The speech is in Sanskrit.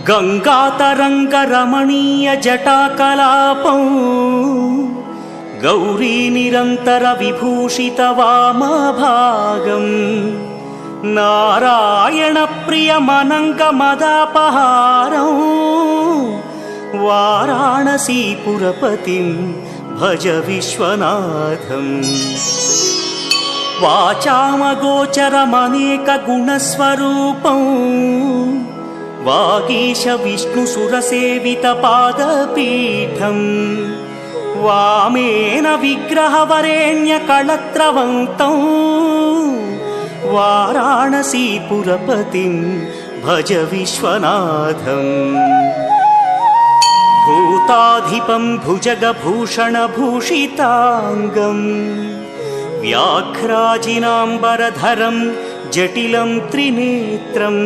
गङ्गातरङ्गरमणीयजटाकलापं गौरीनिरन्तरविभूषितवामभागम् नारायणप्रियमनङ्गमदापहारं वाराणसीपुरपतिं भज विश्वनाथम्। वाचामगोचरमनेकगुणस्वरूपं वागीश विष्णुसुरसेवितपादपीठम् वामेन विग्रहवरेण्यकळत्रवन्तं वाराणसीपुरपतिं भज विश्वनाथम्। भूताधिपं भुजगभूषणभूषिताङ्गं व्याघ्राजिनाम्बरधरं जटिलं त्रिनेत्रम्